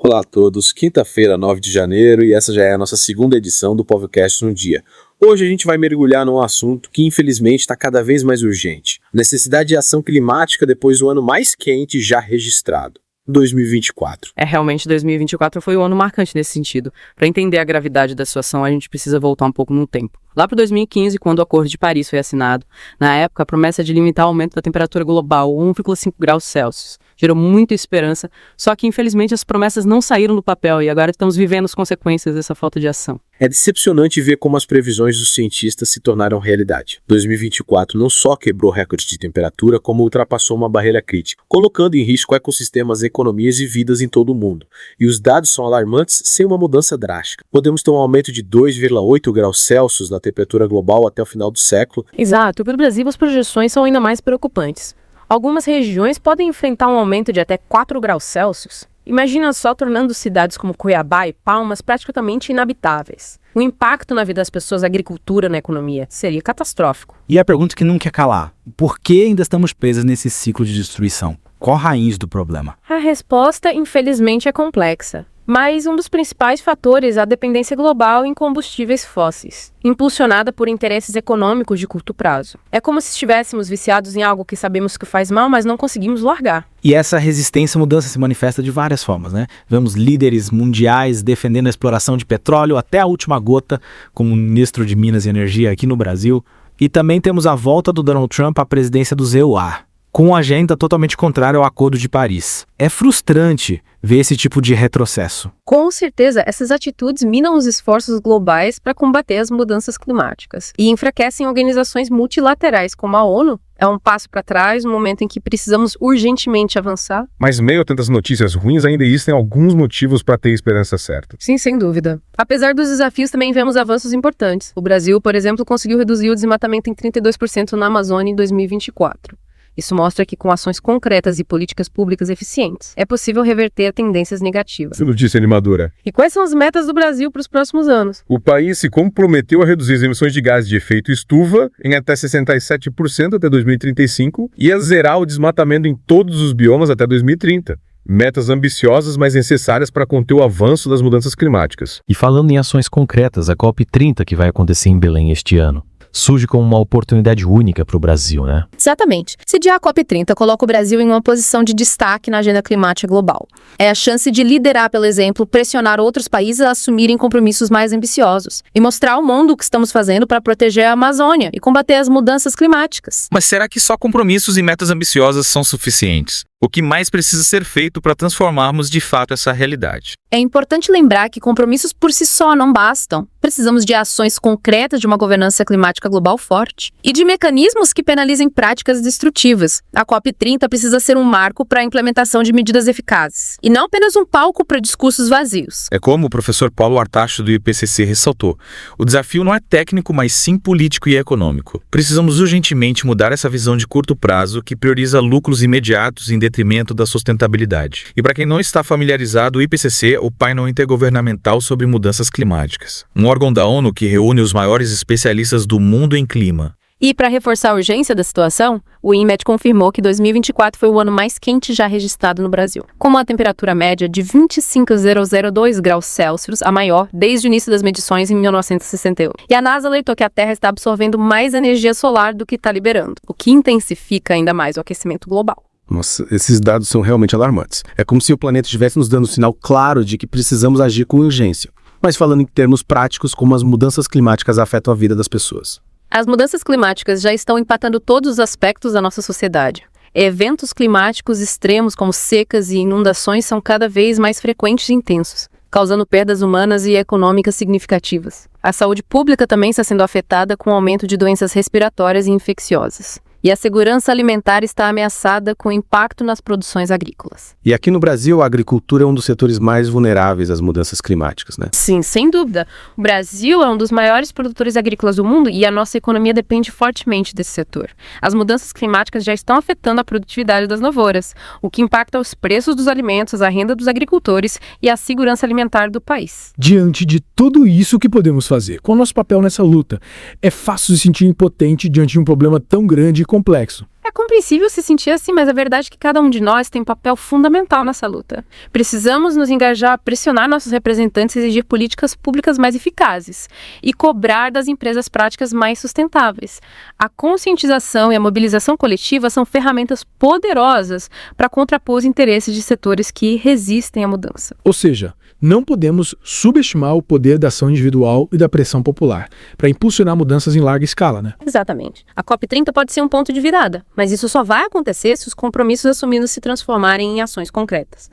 Olá a todos, quinta-feira, 9 de janeiro, e essa já é a nossa segunda edição do Povocast no Dia. Hoje a gente vai mergulhar num assunto que infelizmente está cada vez mais urgente. A necessidade de ação climática depois do ano mais quente já registrado, 2024. Realmente 2024 foi um ano marcante nesse sentido. Para entender a gravidade da situação, a gente precisa voltar um pouco no tempo. Lá para 2015, quando o Acordo de Paris foi assinado, na época a promessa de limitar o aumento da temperatura global a 1,5 graus Celsius gerou muita esperança, só que infelizmente as promessas não saíram do papel e agora estamos vivendo as consequências dessa falta de ação. É decepcionante ver como as previsões dos cientistas se tornaram realidade. 2024 não só quebrou recordes de temperatura, como ultrapassou uma barreira crítica, colocando em risco ecossistemas, economias e vidas em todo o mundo. E os dados são alarmantes sem uma mudança drástica. Podemos ter um aumento de 2,8 graus Celsius na temperatura global até o final do século. Exato, e para o Brasil as projeções são ainda mais preocupantes. Algumas regiões podem enfrentar um aumento de até 4 graus Celsius. Imagina só tornando cidades como Cuiabá e Palmas praticamente inabitáveis. O impacto na vida das pessoas, na agricultura, na economia, seria catastrófico. E a pergunta que não quer calar: por que ainda estamos presos nesse ciclo de destruição? Qual a raiz do problema? A resposta, infelizmente, é complexa. Mas um dos principais fatores é a dependência global em combustíveis fósseis, impulsionada por interesses econômicos de curto prazo. É como se estivéssemos viciados em algo que sabemos que faz mal, mas não conseguimos largar. E essa resistência à mudança se manifesta de várias formas, né? Vemos líderes mundiais defendendo a exploração de petróleo até a última gota, como o ministro de Minas e Energia aqui no Brasil. E também temos a volta do Donald Trump à presidência do EUA, com uma agenda totalmente contrária ao Acordo de Paris. É frustrante ver esse tipo de retrocesso. Com certeza, essas atitudes minam os esforços globais para combater as mudanças climáticas e enfraquecem organizações multilaterais como a ONU. É um passo para trás, no momento em que precisamos urgentemente avançar. Mas meio a tantas notícias ruins, ainda existem alguns motivos para ter esperança certa. Sim, sem dúvida. Apesar dos desafios, também vemos avanços importantes. O Brasil, por exemplo, conseguiu reduzir o desmatamento em 32% na Amazônia em 2024. Isso mostra que com ações concretas e políticas públicas eficientes, é possível reverter tendências negativas. Você notícia animadora. E quais são as metas do Brasil para os próximos anos? O país se comprometeu a reduzir as emissões de gases de efeito estufa em até 67% até 2035 e a zerar o desmatamento em todos os biomas até 2030. Metas ambiciosas, mas necessárias para conter o avanço das mudanças climáticas. E falando em ações concretas, a COP30 que vai acontecer em Belém este ano surge como uma oportunidade única para o Brasil, né? Exatamente. Sediar a COP30 coloca o Brasil em uma posição de destaque na agenda climática global. É a chance de liderar, pelo exemplo, pressionar outros países a assumirem compromissos mais ambiciosos e mostrar ao mundo o que estamos fazendo para proteger a Amazônia e combater as mudanças climáticas. Mas será que só compromissos e metas ambiciosas são suficientes? O que mais precisa ser feito para transformarmos de fato essa realidade? É importante lembrar que compromissos por si só não bastam. Precisamos de ações concretas de uma governança climática global forte e de mecanismos que penalizem práticas destrutivas. A COP30 precisa ser um marco para a implementação de medidas eficazes e não apenas um palco para discursos vazios. É como o professor Paulo Artacho do IPCC ressaltou: o desafio não é técnico, mas sim político e econômico. Precisamos urgentemente mudar essa visão de curto prazo que prioriza lucros imediatos em detrimento da sustentabilidade. E para quem não está familiarizado, o IPCC é o painel intergovernamental sobre mudanças climáticas, um órgão da ONU que reúne os maiores especialistas do mundo em clima. E para reforçar a urgência da situação, o INMET confirmou que 2024 foi o ano mais quente já registrado no Brasil, com uma temperatura média de 25,002 graus Celsius, a maior desde o início das medições em 1961. E a NASA alertou que a Terra está absorvendo mais energia solar do que está liberando, o que intensifica ainda mais o aquecimento global. Nossa, esses dados são realmente alarmantes. É como se o planeta estivesse nos dando um sinal claro de que precisamos agir com urgência. Mas falando em termos práticos, como as mudanças climáticas afetam a vida das pessoas. As mudanças climáticas já estão impactando todos os aspectos da nossa sociedade. Eventos climáticos extremos como secas e inundações são cada vez mais frequentes e intensos, causando perdas humanas e econômicas significativas. A saúde pública também está sendo afetada com o aumento de doenças respiratórias e infecciosas. E a segurança alimentar está ameaçada com impacto nas produções agrícolas. E aqui no Brasil, a agricultura é um dos setores mais vulneráveis às mudanças climáticas, né? Sim, sem dúvida. O Brasil é um dos maiores produtores agrícolas do mundo e a nossa economia depende fortemente desse setor. As mudanças climáticas já estão afetando a produtividade das lavouras, o que impacta os preços dos alimentos, a renda dos agricultores e a segurança alimentar do país. Diante de tudo isso, o que podemos fazer? Qual é o nosso papel nessa luta? É fácil se sentir impotente diante de um problema tão grande e complexo. É compreensível se sentir assim, mas a verdade é que cada um de nós tem um papel fundamental nessa luta. Precisamos nos engajar, pressionar nossos representantes a exigir políticas públicas mais eficazes e cobrar das empresas práticas mais sustentáveis. A conscientização e a mobilização coletiva são ferramentas poderosas para contrapor os interesses de setores que resistem à mudança. Ou seja, não podemos subestimar o poder da ação individual e da pressão popular para impulsionar mudanças em larga escala, né? Exatamente. A COP30 pode ser um ponto de virada, mas isso só vai acontecer se os compromissos assumidos se transformarem em ações concretas.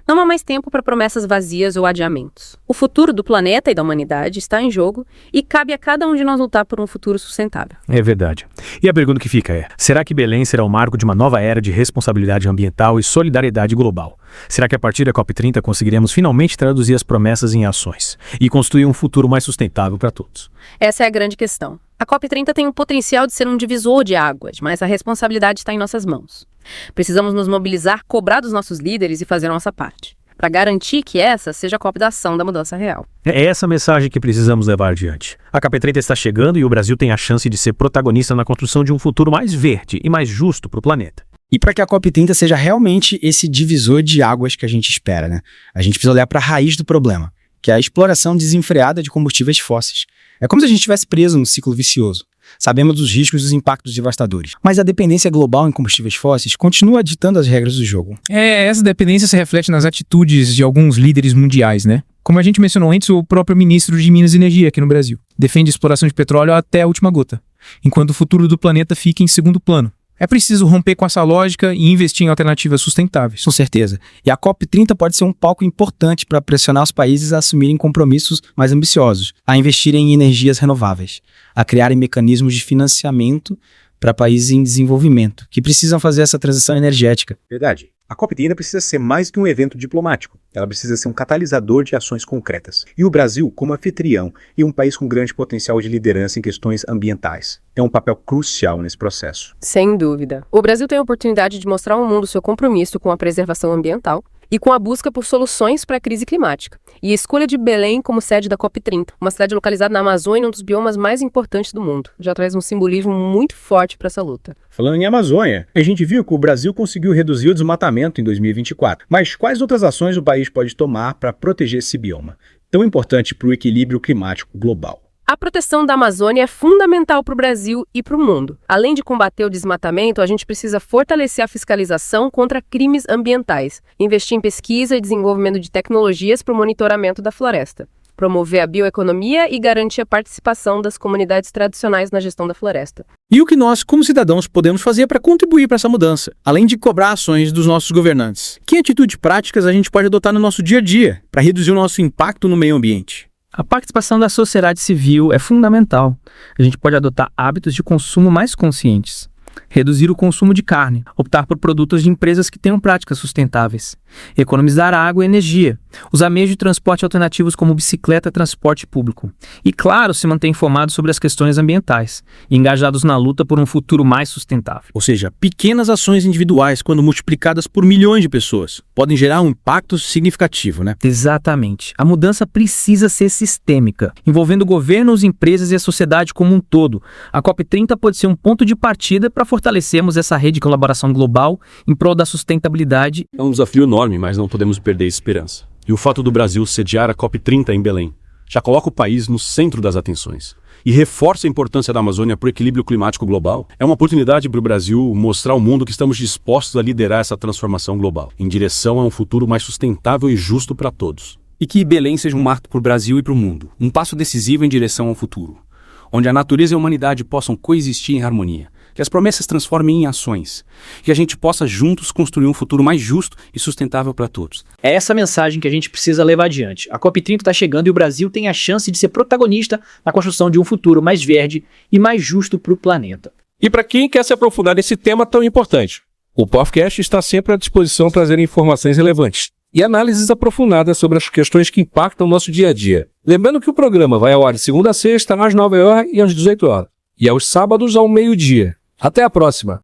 Não há mais tempo para promessas vazias ou adiamentos. O futuro do planeta e da humanidade está em jogo e cabe a cada um de nós lutar por um futuro sustentável. É verdade. E a pergunta que fica é: será que Belém será o marco de uma nova era de responsabilidade ambiental e solidariedade global? Será que a partir da COP30 conseguiremos finalmente traduzir as promessas em ações e construir um futuro mais sustentável para todos? Essa é a grande questão. A COP30 tem o potencial de ser um divisor de águas, mas a responsabilidade está em nossas mãos. Precisamos nos mobilizar, cobrar dos nossos líderes e fazer a nossa parte, para garantir que essa seja a COP da ação da mudança real. É essa mensagem que precisamos levar adiante. A COP30 está chegando e o Brasil tem a chance de ser protagonista na construção de um futuro mais verde e mais justo para o planeta. E para que a COP30 seja realmente esse divisor de águas que a gente espera, né? A gente precisa olhar para a raiz do problema, que é a exploração desenfreada de combustíveis fósseis. É como se a gente estivesse preso num ciclo vicioso. Sabemos dos riscos e dos impactos devastadores, mas a dependência global em combustíveis fósseis continua ditando as regras do jogo. Essa dependência se reflete nas atitudes de alguns líderes mundiais, né? Como a gente mencionou antes, o próprio ministro de Minas e Energia aqui no Brasil defende a exploração de petróleo até a última gota, enquanto o futuro do planeta fica em segundo plano. É preciso romper com essa lógica e investir em alternativas sustentáveis. Com certeza. E a COP30 pode ser um palco importante para pressionar os países a assumirem compromissos mais ambiciosos, a investirem em energias renováveis, a criarem mecanismos de financiamento para países em desenvolvimento, que precisam fazer essa transição energética. Verdade. A COP30 precisa ser mais que um evento diplomático. Ela precisa ser um catalisador de ações concretas. E o Brasil, como anfitrião e um país com grande potencial de liderança em questões ambientais, é um papel crucial nesse processo. Sem dúvida. O Brasil tem a oportunidade de mostrar ao mundo seu compromisso com a preservação ambiental e com a busca por soluções para a crise climática. E a escolha de Belém como sede da COP30, uma cidade localizada na Amazônia, um dos biomas mais importantes do mundo, já traz um simbolismo muito forte para essa luta. Falando em Amazônia, a gente viu que o Brasil conseguiu reduzir o desmatamento em 2024. Mas quais outras ações o país pode tomar para proteger esse bioma, tão importante para o equilíbrio climático global? A proteção da Amazônia é fundamental para o Brasil e para o mundo. Além de combater o desmatamento, a gente precisa fortalecer a fiscalização contra crimes ambientais, investir em pesquisa e desenvolvimento de tecnologias para o monitoramento da floresta, promover a bioeconomia e garantir a participação das comunidades tradicionais na gestão da floresta. E o que nós, como cidadãos, podemos fazer para contribuir para essa mudança, além de cobrar ações dos nossos governantes? Que atitudes práticas a gente pode adotar no nosso dia a dia para reduzir o nosso impacto no meio ambiente? A participação da sociedade civil é fundamental. A gente pode adotar hábitos de consumo mais conscientes, reduzir o consumo de carne, optar por produtos de empresas que tenham práticas sustentáveis, economizar água e energia, usar meios de transporte alternativos como bicicleta e transporte público. E, claro, se manter informado sobre as questões ambientais e engajados na luta por um futuro mais sustentável. Ou seja, pequenas ações individuais, quando multiplicadas por milhões de pessoas, podem gerar um impacto significativo, né? Exatamente. A mudança precisa ser sistêmica, envolvendo governos, empresas e a sociedade como um todo. A COP30 pode ser um ponto de partida para fortalecermos essa rede de colaboração global em prol da sustentabilidade. É um desafio enorme, mas não podemos perder a esperança. E o fato do Brasil sediar a COP30 em Belém já coloca o país no centro das atenções e reforça a importância da Amazônia para o equilíbrio climático global. É uma oportunidade para o Brasil mostrar ao mundo que estamos dispostos a liderar essa transformação global, em direção a um futuro mais sustentável e justo para todos. E que Belém seja um marco para o Brasil e para o mundo, um passo decisivo em direção ao futuro, onde a natureza e a humanidade possam coexistir em harmonia, que as promessas transformem em ações, que a gente possa juntos construir um futuro mais justo e sustentável para todos. É essa mensagem que a gente precisa levar adiante. A COP30 está chegando e o Brasil tem a chance de ser protagonista na construção de um futuro mais verde e mais justo para o planeta. E para quem quer se aprofundar nesse tema tão importante, o podcast está sempre à disposição para trazer informações relevantes e análises aprofundadas sobre as questões que impactam o nosso dia a dia. Lembrando que o programa vai ao ar de segunda a sexta, às 9 horas e às 18 horas, e aos sábados ao meio-dia. Até a próxima!